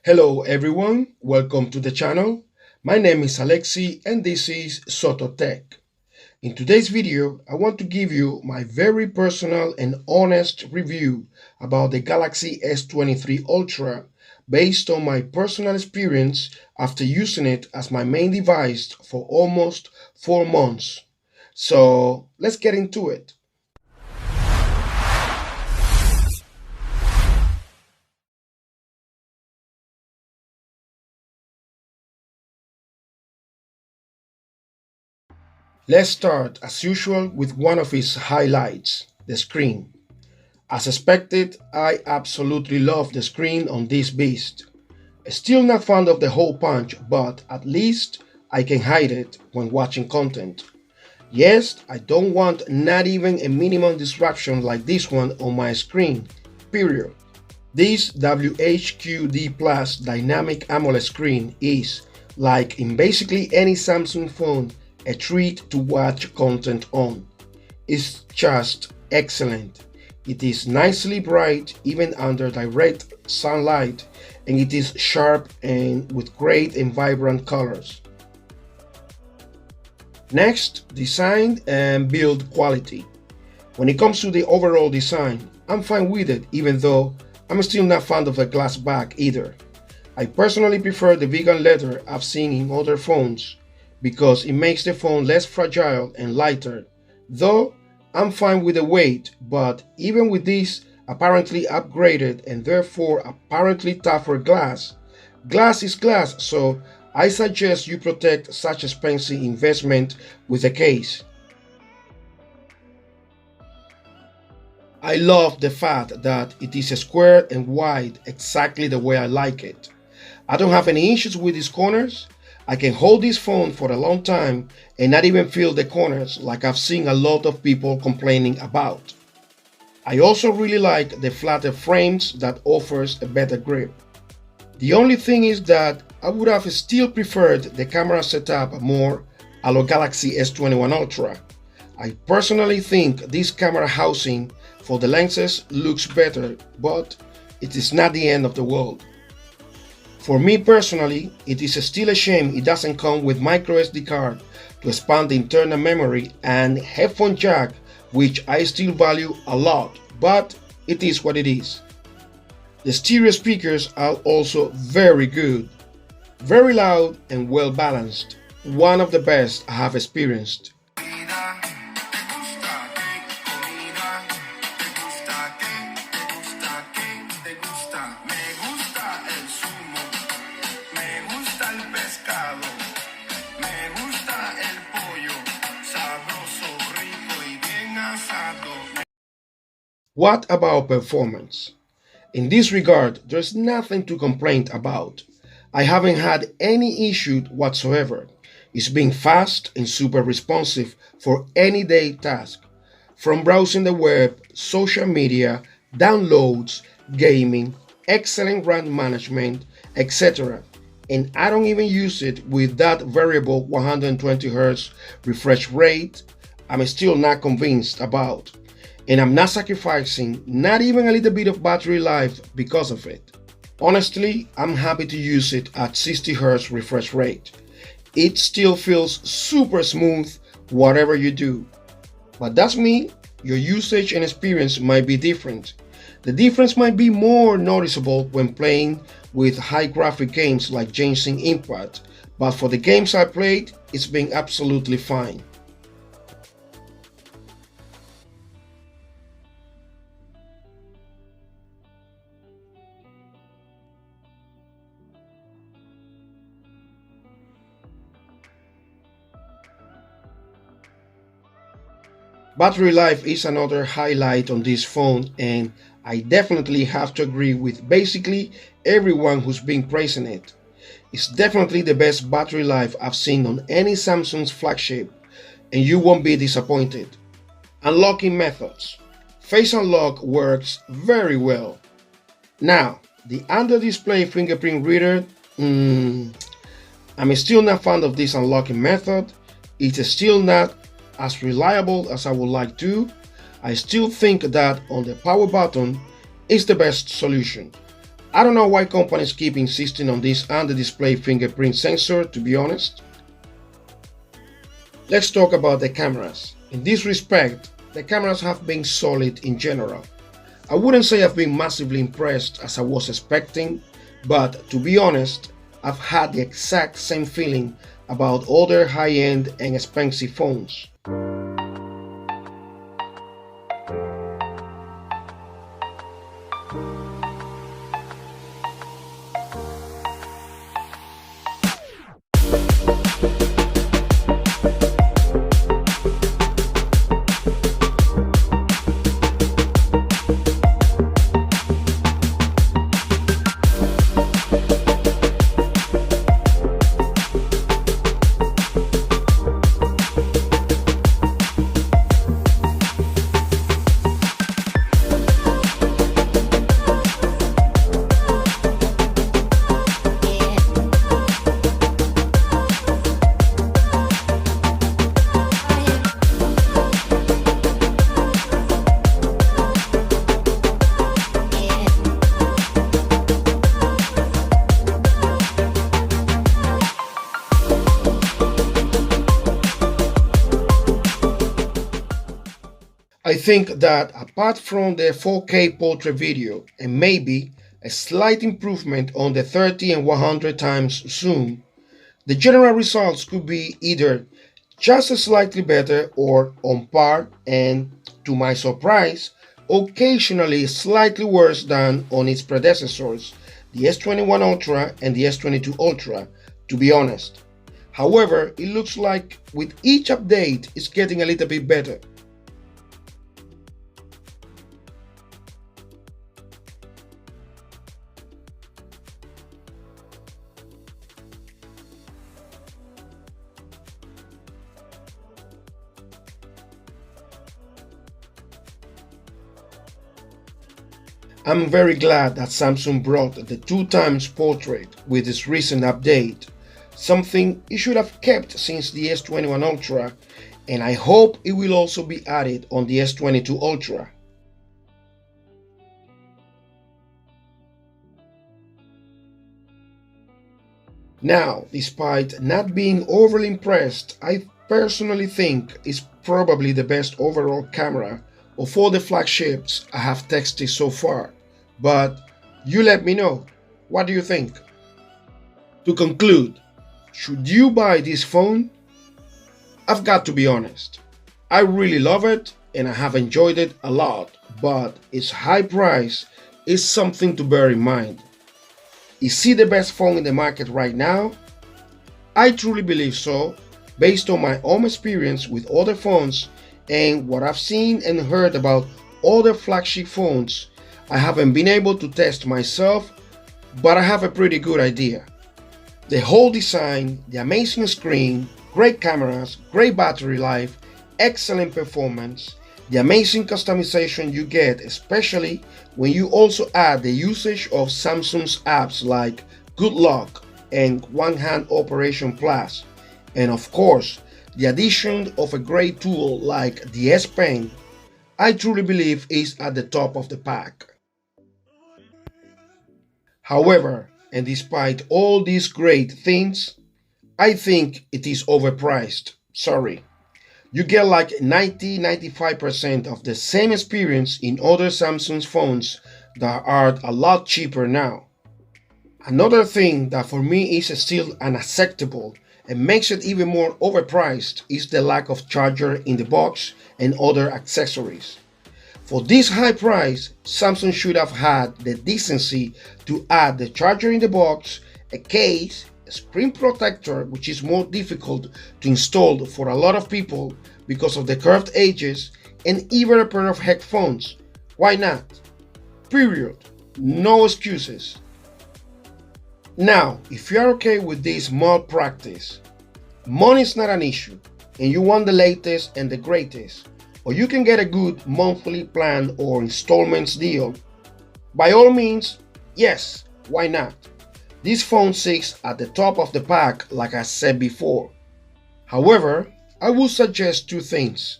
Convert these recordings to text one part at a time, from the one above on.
Hello everyone, welcome to the channel. My name is Alexi and this is Soto-Tek. In today's video, I want to give you my very personal and honest review about the Galaxy S23 Ultra based on my personal experience after using it as my main device for almost 4 months. So let's get into it. Let's start, as usual, with one of its highlights, the screen. As expected, I absolutely love the screen on this beast. Still not fond of the hole punch, but at least I can hide it when watching content. Yes, I don't want not even a minimum distraction like this one on my screen, period. This WHQD Plus dynamic AMOLED screen is, like in basically any Samsung phone, a treat to watch content on. It's just excellent. It is nicely bright even under direct sunlight, and it is sharp and with great and vibrant colors. Next, design and build quality. When it comes to the overall design, I'm fine with it, even though I'm still not fond of the glass back either. I personally prefer the vegan leather I've seen in other phones because it makes the phone less fragile and lighter, though I'm fine with the weight, but even with this apparently upgraded and therefore apparently tougher glass, glass is glass, so I suggest you protect such expensive investment with a case. I love the fact that it is square and wide exactly the way I like it. I don't have any issues with these corners. I can hold this phone for a long time and not even feel the corners like I've seen a lot of people complaining about. I also really like the flatter frames that offers a better grip. The only thing is that I would have still preferred the camera setup more a la Galaxy S21 Ultra. I personally think this camera housing for the lenses looks better, but it is not the end of the world. For me personally, it is still a shame it doesn't come with microSD card to expand the internal memory and headphone jack, which I still value a lot, but it is what it is. The stereo speakers are also very good, very loud and well balanced, one of the best I have experienced. What about performance? In this regard, there's nothing to complain about. I haven't had any issue whatsoever. It's been fast and super responsive for any day task, from browsing the web, social media, downloads, gaming, excellent RAM management, etc. And I don't even use it with that variable 120Hz refresh rate I'm still not convinced about. And I'm not sacrificing not even a little bit of battery life because of it. Honestly, I'm happy to use it at 60Hz refresh rate. It still feels super smooth whatever you do. But that's me. Your usage and experience might be different. The difference might be more noticeable when playing with high graphic games like Genshin Impact, but for the games I played, it's been absolutely fine. Battery life is another highlight on this phone, and I definitely have to agree with basically everyone who's been praising it. It's definitely the best battery life I've seen on any Samsung's flagship, and you won't be disappointed. Unlocking methods. Face Unlock works very well. Now, the under-display fingerprint reader, I'm still not fond of this unlocking method. It's still not as reliable as I would like to. I still think that on the power button is the best solution. I don't know why companies keep insisting on this under-display fingerprint sensor, to be honest. Let's talk about the cameras. In this respect, the cameras have been solid in general. I wouldn't say I've been massively impressed as I was expecting, but to be honest, I've had the exact same feeling about other high-end and expensive phones. I think that apart from the 4K portrait video and maybe a slight improvement on the 30 and 100 times zoom, the general results could be either just slightly better or on par and, to my surprise, occasionally slightly worse than on its predecessors, the S21 Ultra and the S22 Ultra, to be honest. However, it looks like with each update it's getting a little bit better. I'm very glad that Samsung brought the 2 times portrait with its recent update, something it should have kept since the S21 Ultra, and I hope it will also be added on the S22 Ultra. Now, despite not being overly impressed, I personally think it's probably the best overall camera of all the flagships I have tested so far, but you let me know, what do you think? To conclude, should you buy this phone? I've got to be honest, I really love it and I have enjoyed it a lot, but its high price is something to bear in mind. Is it the best phone in the market right now? I truly believe so, based on my own experience with other phones and what I've seen and heard about other flagship phones. I haven't been able to test myself, but I have a pretty good idea. The whole design, the amazing screen, great cameras, great battery life, excellent performance, the amazing customization you get, especially when you also add the usage of Samsung's apps like Good Luck and One Hand Operation Plus, and of course, the addition of a great tool like the S Pen, I truly believe is at the top of the pack. However, and despite all these great things, I think it is overpriced. Sorry. You get like 90-95% of the same experience in other Samsung phones that are a lot cheaper now. Another thing that for me is still unacceptable and makes it even more overpriced is the lack of charger in the box and other accessories. For this high price, Samsung should have had the decency to add the charger in the box, a case, a screen protector, which is more difficult to install for a lot of people because of the curved edges, and even a pair of headphones. Why not? Period. No excuses. Now, if you are okay with this mod practice, money is not an issue, and you want the latest and the greatest, or you can get a good monthly plan or installments deal, by all means, yes, why not? This phone sits at the top of the pack like I said before. However, I would suggest 2 things.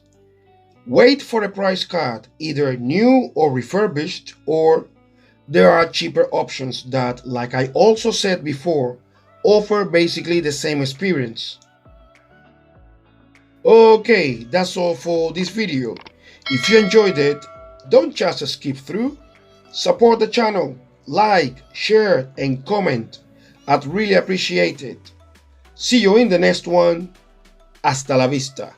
Wait for a price cut, either new or refurbished, or There are cheaper options that, like I also said before, offer basically the same experience. Okay, that's all for this video. If you enjoyed it, don't just skip through. Support the channel, like, share, and comment. I'd really appreciate it. See you in the next one. Hasta la vista.